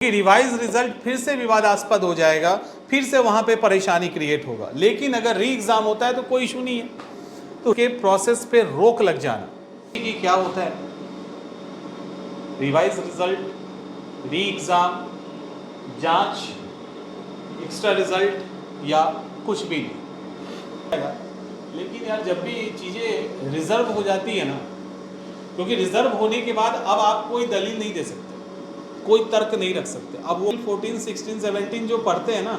कि revise result फिर से विवादास्पद हो जाएगा, फिर से वहां पे परेशानी क्रिएट होगा। लेकिन अगर री एग्जाम होता है तो कोई इशू नहीं है। तो के प्रोसेस पे रोक लग जाना कि क्या होता है, रिवाइज रिजल्ट, री एग्जाम, जांच, एक्स्ट्रा रिजल्ट या कुछ भी नहीं। लेकिन यार जब भी चीज़ें रिजर्व हो जाती है ना, क्योंकि रिजर्व होने के बाद अब आप कोई दलील नहीं दे सकते, कोई तर्क नहीं रख सकते। अब वो 14, 16, 17 जो पढ़ते हैं ना,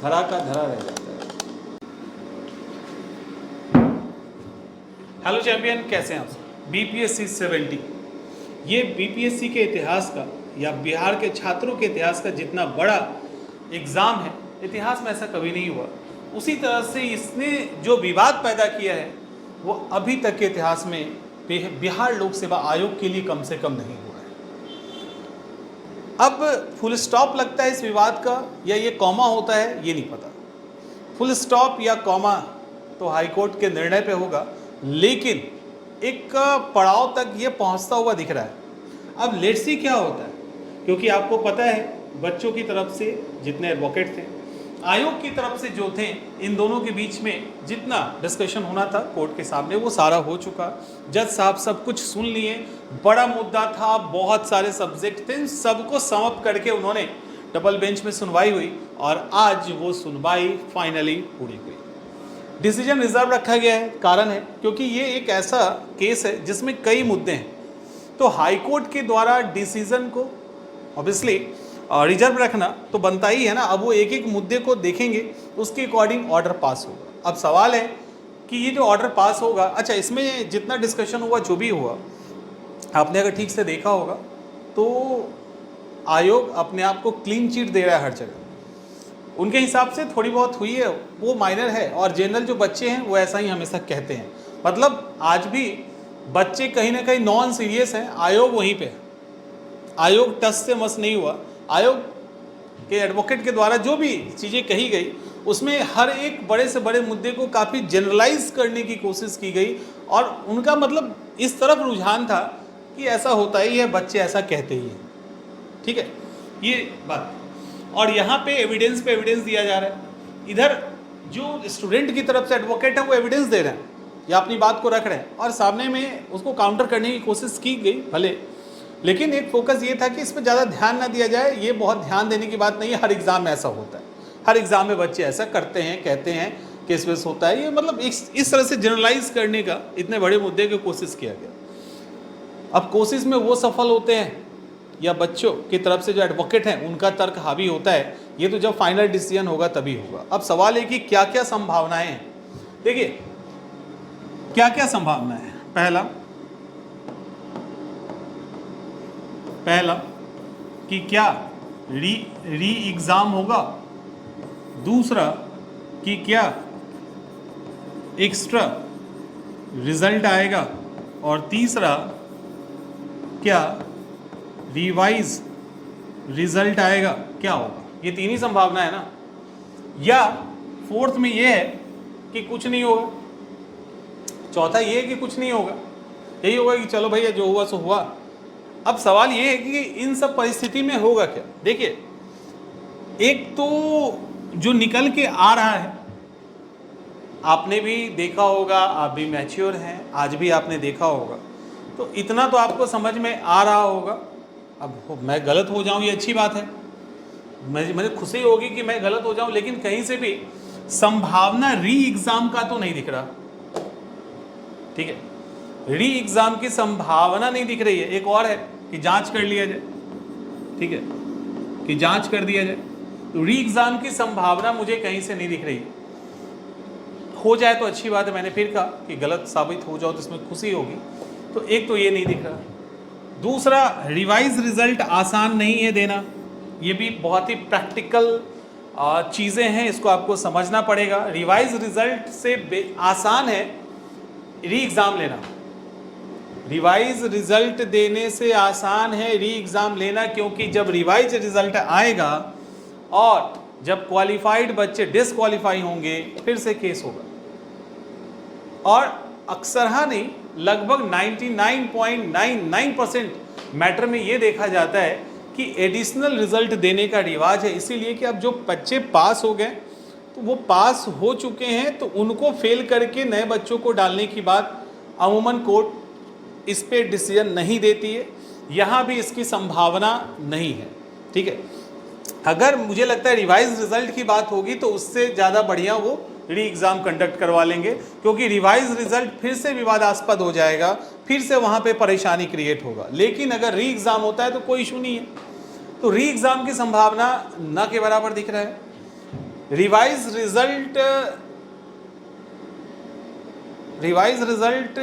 धरा का धरा रह जाता है। हेलो चैंपियन, कैसे हैं आप? बीपीएससी 70, ये बीपीएससी के इतिहास का या बिहार के छात्रों के इतिहास का जितना बड़ा एग्ज़ाम है, इतिहास में ऐसा कभी नहीं हुआ। उसी तरह से इसने जो विवाद पैदा किया है वो अभी तक के इतिहास में बिहार लोक सेवा आयोग के लिए कम से कम नहीं हुआ है। अब फुल स्टॉप लगता है इस विवाद का या ये कॉमा होता है, ये नहीं पता। फुल स्टॉप या कॉमा तो हाईकोर्ट के निर्णय पे होगा, लेकिन एक पड़ाव तक ये पहुंचता हुआ दिख रहा है। अब लेट्स सी क्या होता है, क्योंकि आपको पता है बच्चों की तरफ से जितने एडवोकेट थे, आयोग की तरफ से जो थे, इन दोनों के बीच में जितना डिस्कशन होना था कोर्ट के सामने वो सारा हो चुका। जज साहब सब कुछ सुन लिए, बड़ा मुद्दा था, बहुत सारे सब्जेक्ट थे, सबको समाप्त करके उन्होंने डबल बेंच में सुनवाई हुई और आज वो सुनवाई फाइनली पूरी हुई। डिसीजन रिजर्व रखा गया है, कारण है क्योंकि ये एक ऐसा केस है जिसमें कई मुद्दे हैं, तो हाईकोर्ट के द्वारा डिसीजन को ऑब्वियसली रिजर्व रखना तो बनता ही है ना। अब वो एक एक मुद्दे को देखेंगे, उसके अकॉर्डिंग ऑर्डर पास होगा। अब सवाल है कि ये जो ऑर्डर पास होगा, अच्छा इसमें जितना डिस्कशन हुआ, जो भी हुआ, आपने अगर ठीक से देखा होगा तो आयोग अपने आप को क्लीन चिट दे रहा है हर जगह। उनके हिसाब से थोड़ी बहुत हुई है वो माइनर है, और जनरल जो बच्चे हैं वो ऐसा ही हमेशा कहते हैं। मतलब आज भी बच्चे कहीं ना कहीं नॉन सीरियस हैं, आयोग वहीं पे है। आयोग टस से मस नहीं हुआ। आयोग के एडवोकेट के द्वारा जो भी चीज़ें कही गई उसमें हर एक बड़े से बड़े मुद्दे को काफ़ी जनरलाइज करने की कोशिश की गई, और उनका मतलब इस तरफ रुझान था कि ऐसा होता ही है, बच्चे ऐसा कहते ही हैं। ठीक है, ये बात। और यहाँ पे एविडेंस दिया जा रहा है। इधर जो स्टूडेंट की तरफ से एडवोकेट है वो एविडेंस दे रहे हैं या अपनी बात को रख रहे हैं, और सामने में उसको काउंटर करने की कोशिश की गई भले, लेकिन एक फोकस ये था कि इस पर ज़्यादा ध्यान ना दिया जाए। ये बहुत ध्यान देने की बात नहीं है, हर एग्ज़ाम में ऐसा होता है, हर एग्ज़ाम में बच्चे ऐसा करते हैं, कहते हैं कि इस वजह से होता है। ये मतलब इस तरह से जनरलाइज करने का इतने बड़े मुद्दे की कोशिश किया गया। अब कोशिश में वो सफल होते हैं या बच्चों की तरफ से जो एडवोकेट हैं उनका तर्क हावी होता है, ये तो जब फाइनल डिसीजन होगा तभी होगा। अब सवाल है कि क्या क्या संभावनाएं हैं। देखिए क्या क्या संभावनाएं हैं। पहला कि क्या री एग्ज़ाम होगा, दूसरा कि क्या एक्स्ट्रा रिजल्ट आएगा, और तीसरा क्या रिवाइज रिजल्ट आएगा। क्या होगा? ये तीन ही संभावना है ना। या फोर्थ में ये है कि कुछ नहीं होगा, चौथा ये है कि कुछ नहीं होगा, यही होगा कि चलो भैया जो हुआ सो हुआ। अब सवाल ये है कि इन सब परिस्थिति में होगा क्या। देखिए, एक तो जो निकल के आ रहा है, आपने भी देखा होगा, आप भी मैच्योर हैं, आज भी आपने देखा होगा, तो इतना तो आपको समझ में आ रहा होगा। अब मैं गलत हो जाऊं ये अच्छी बात है, मुझे खुशी होगी कि मैं गलत हो जाऊं, लेकिन कहीं से भी संभावना री एग्जाम का तो नहीं दिख रहा। ठीक है, री एग्जाम की संभावना नहीं दिख रही है। एक और है कि जांच कर लिया जाए, ठीक है, कि जांच कर दिया जाए, तो री एग्जाम की संभावना मुझे कहीं से नहीं दिख रही है। हो जाए तो अच्छी बात है, मैंने फिर कहा कि गलत साबित हो जाओ तो इसमें खुशी होगी। तो एक तो ये नहीं दिख रहा। दूसरा, रिवाइज रिजल्ट आसान नहीं है देना, ये भी बहुत ही प्रैक्टिकल चीज़ें हैं, इसको आपको समझना पड़ेगा। रिवाइज रिजल्ट से आसान है री एग्ज़ाम लेना, रिवाइज रिजल्ट देने से आसान है री एग्ज़ाम लेना, क्योंकि जब रिवाइज रिजल्ट आएगा और जब क्वालिफाइड बच्चे डिसक्वालीफाई होंगे फिर से केस होगा। और अक्सर नहीं, लगभग 99.99% मैटर में ये देखा जाता है कि एडिशनल रिजल्ट देने का रिवाज है, इसीलिए कि अब जो बच्चे पास हो गए तो वो पास हो चुके हैं, तो उनको फेल करके नए बच्चों को डालने की बात अमूमन कोर्ट इस पे डिसीजन नहीं देती है। यहाँ भी इसकी संभावना नहीं है। ठीक है, अगर मुझे लगता है रिवाइज रिजल्ट की बात होगी तो उससे ज़्यादा बढ़िया वो री एग्ज़ाम कंडक्ट करवा लेंगे, क्योंकि रिवाइज रिजल्ट फिर से विवादास्पद हो जाएगा, फिर से वहाँ पे परेशानी क्रिएट होगा। लेकिन अगर री एग्ज़ाम होता है तो कोई इशू नहीं है। तो री एग्ज़ाम की संभावना न के बराबर दिख रहा है। रिवाइज रिजल्ट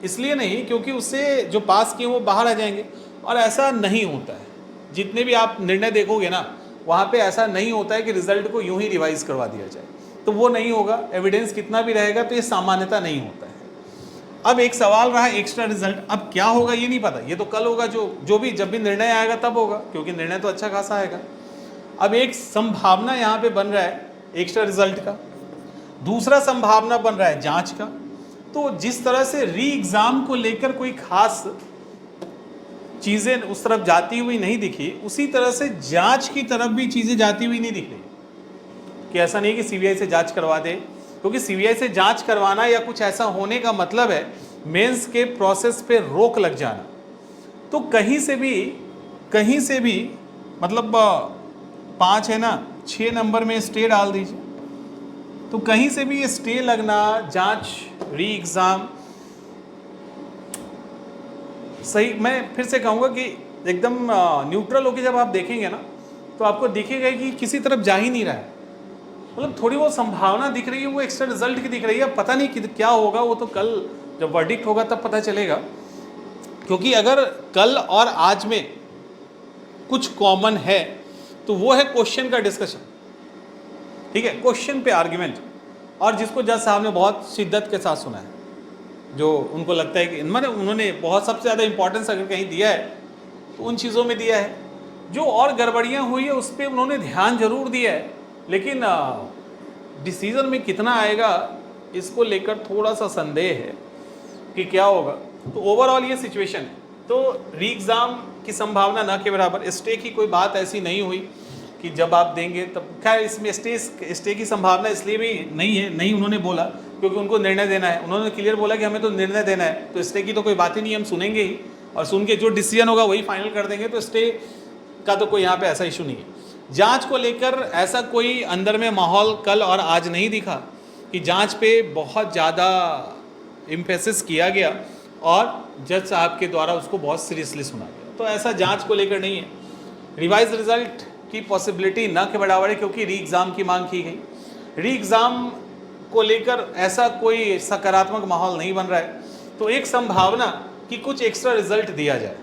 इसलिए नहीं क्योंकि उससे जो पास किए वो बाहर आ जाएंगे, और ऐसा नहीं होता है। जितने भी आप निर्णय देखोगे ना, वहाँ पे ऐसा नहीं होता है कि रिजल्ट को यूं ही रिवाइज करवा दिया जाए, तो वो नहीं होगा। एविडेंस कितना भी रहेगा तो ये सामान्यता नहीं होता है। अब एक सवाल रहा एक्स्ट्रा रिजल्ट, अब क्या होगा ये नहीं पता, ये तो कल होगा, जब भी निर्णय आएगा तब होगा, क्योंकि निर्णय तो अच्छा खासा आएगा। अब एक संभावना यहाँ पे बन रहा है एक्स्ट्रा रिजल्ट का, दूसरा संभावना बन रहा है जांच का। तो जिस तरह से री एग्ज़ाम को लेकर कोई खास चीज़ें उस तरफ जाती हुई नहीं दिखी, उसी तरह से जांच की तरफ भी चीज़ें जाती हुई नहीं दिख रही। कि ऐसा नहीं कि सीबीआई से जांच करवा दे, क्योंकि सीबीआई से जांच करवाना या कुछ ऐसा होने का मतलब है मेंस के प्रोसेस पे रोक लग जाना। तो कहीं से भी मतलब 5 है ना, 6 नंबर में स्टे डाल दीजिए, तो कहीं से भी ये स्टे लगना, जांच, री एग्ज़ाम सही। मैं फिर से कहूँगा कि एकदम न्यूट्रल होकर जब आप देखेंगे ना, तो आपको दिखेगा कि किसी तरफ जा ही नहीं रहा है। मतलब थोड़ी वो संभावना दिख रही है, वो एक्स्ट्रा रिजल्ट की दिख रही है। पता नहीं कि क्या होगा, वो तो कल जब वर्डिक्ट होगा तब पता चलेगा। क्योंकि अगर कल और आज में कुछ कॉमन है तो वो है क्वेश्चन का डिस्कशन। ठीक है, क्वेश्चन पे आर्ग्यूमेंट, और जिसको जज साहब ने बहुत शिद्दत के साथ सुना है, जो उनको लगता है कि उन्होंने बहुत सबसे ज़्यादा इंपॉर्टेंस अगर कहीं दिया है तो उन चीज़ों में दिया है। जो और गड़बड़ियाँ हुई है उस पर उन्होंने ध्यान जरूर दिया है, लेकिन डिसीज़न में कितना आएगा इसको लेकर थोड़ा सा संदेह है कि क्या होगा। तो ओवरऑल ये सिचुएशन है। तो री एग्ज़ाम की संभावना न के बराबर। स्टे की कोई बात ऐसी नहीं हुई कि जब आप देंगे तब, खैर इसमें स्टे की संभावना इसलिए भी नहीं उन्होंने बोला क्योंकि उनको निर्णय देना है। उन्होंने क्लियर बोला कि हमें तो निर्णय देना है, तो स्टे की तो कोई बात ही नहीं, हम सुनेंगे ही, और सुन के जो डिसीजन होगा वही फाइनल कर देंगे। तो स्टे का तो कोई यहाँ पे ऐसा इशू नहीं है। जांच को लेकर ऐसा कोई अंदर में माहौल कल और आज नहीं दिखा कि जांच पे बहुत ज़्यादा इम्फेसिस किया गया और जज साहब के द्वारा उसको बहुत सीरियसली सुना गया। तो ऐसा जांच को लेकर नहीं है। रिवाइज रिजल्ट की पॉसिबिलिटी न के बराबर है, क्योंकि री एग्ज़ाम की मांग की गई। री एग्ज़ाम को लेकर ऐसा कोई सकारात्मक माहौल नहीं बन रहा है। तो एक संभावना कि कुछ एक्स्ट्रा रिजल्ट दिया जाए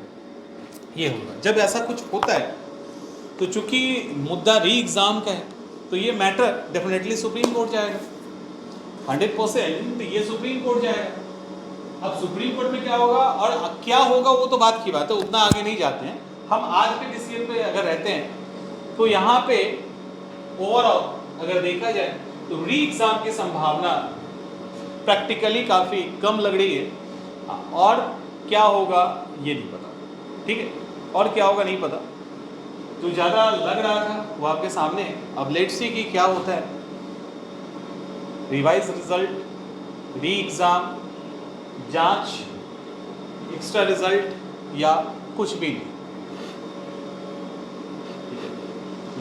ये होगा। जब ऐसा कुछ होता है तो चूंकि मुद्दा री एग्ज़ाम का है, तो ये मैटर डेफिनेटली सुप्रीम कोर्ट जाएगा 100%। ये सुप्रीम कोर्ट जाएगा। अब सुप्रीम कोर्ट में क्या होगा और क्या होगा वो तो बात की बात है, उतना आगे नहीं जाते हैं हम। आज के डिसीजन पे अगर रहते हैं तो यहाँ पे ओवरऑल अगर देखा जाए तो री एग्ज़ाम की संभावना प्रैक्टिकली काफ़ी कम लग रही है। और क्या होगा ये नहीं पता। ठीक है, और क्या होगा नहीं पता। जो ज़्यादा लग रहा था वो आपके सामने है। अब लेट्स सी कि क्या होता है। रिवाइज रिजल्ट, री एग्ज़ाम, जांच, एक्स्ट्रा रिजल्ट या कुछ भी नहीं,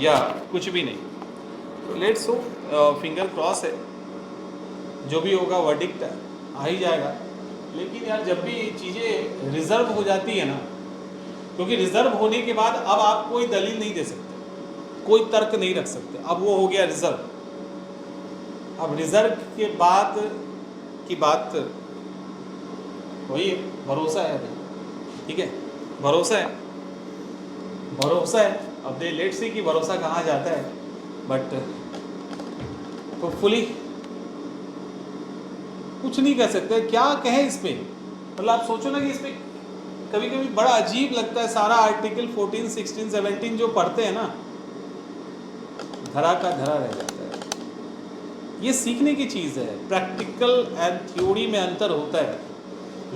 या कुछ भी नहीं। तो लेट्स हो, फिंगर क्रॉस है, जो भी होगा वर्डिक्ट आ ही जाएगा। लेकिन यार जब भी चीज़ें रिजर्व हो जाती है ना, क्योंकि रिजर्व होने के बाद अब आप कोई दलील नहीं दे सकते, कोई तर्क नहीं रख सकते। अब वो हो गया रिजर्व। अब रिजर्व के बाद की बात वही है, भरोसा है भाई। ठीक है, भरोसा है, भरोसा है। अब दे लेट्स सी कि भरोसा कहाँ जाता है, बट होपफुली कुछ नहीं कह सकते। क्या कहें इस पर, मतलब आप सोचो ना कि इस पर कभी कभी बड़ा अजीब लगता है। सारा आर्टिकल 14, 16, 17 जो पढ़ते हैं ना, धरा का धरा रह जाता है। ये सीखने की चीज़ है। प्रैक्टिकल एंड थ्योरी में अंतर होता है।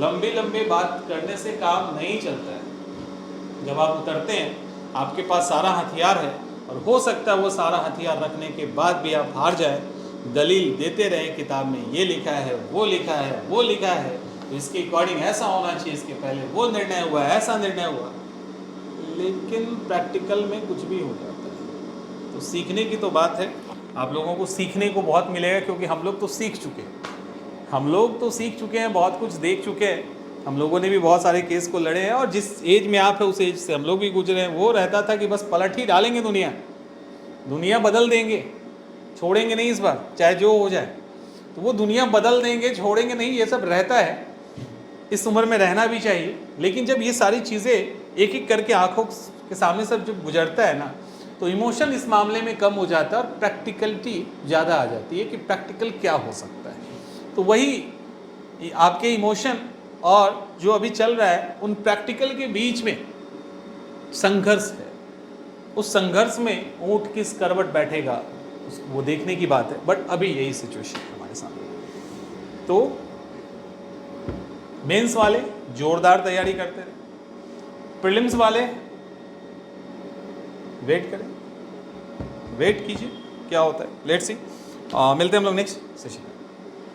लंबे लंबे बात करने से काम नहीं चलता है। जब आप उतरते हैं आपके पास सारा हथियार है और हो सकता है वो सारा हथियार रखने के बाद भी आप हार जाए, दलील देते रहे किताब में ये लिखा है, वो लिखा है, वो लिखा है, तो इसके अकॉर्डिंग ऐसा होना चाहिए, इसके पहले वो निर्णय हुआ, ऐसा निर्णय हुआ, लेकिन प्रैक्टिकल में कुछ भी हो जाता है। तो सीखने की तो बात है, आप लोगों को सीखने को बहुत मिलेगा, क्योंकि हम लोग तो सीख चुके हैं, बहुत कुछ देख चुके हैं, हम लोगों ने भी बहुत सारे केस को लड़े हैं, और जिस एज में आप है उस एज से हम लोग भी गुजरे हैं। वो रहता था कि बस पलट ही डालेंगे, दुनिया बदल देंगे, छोड़ेंगे नहीं इस बार, चाहे जो हो जाए, तो वो दुनिया बदल देंगे, छोड़ेंगे नहीं, ये सब रहता है। इस उम्र में रहना भी चाहिए, लेकिन जब ये सारी चीज़ें एक एक करके आंखों के सामने सब जब गुजरता है ना, तो इमोशन इस मामले में कम हो जाता है और प्रैक्टिकलिटी ज़्यादा आ जाती है कि प्रैक्टिकल क्या हो सकता है। तो वही आपके इमोशन और जो अभी चल रहा है, उन प्रैक्टिकल के बीच में संघर्ष है। उस संघर्ष में ऊंट किस करवट बैठेगा वो देखने की बात है, बट अभी यही सिचुएशन है हमारे सामने। तो मेंस वाले जोरदार तैयारी करते रहे, प्रीलिम्स वाले वेट कीजिए क्या होता है, लेट्स सी। मिलते हैं हम लोग नेक्स्ट सेशन।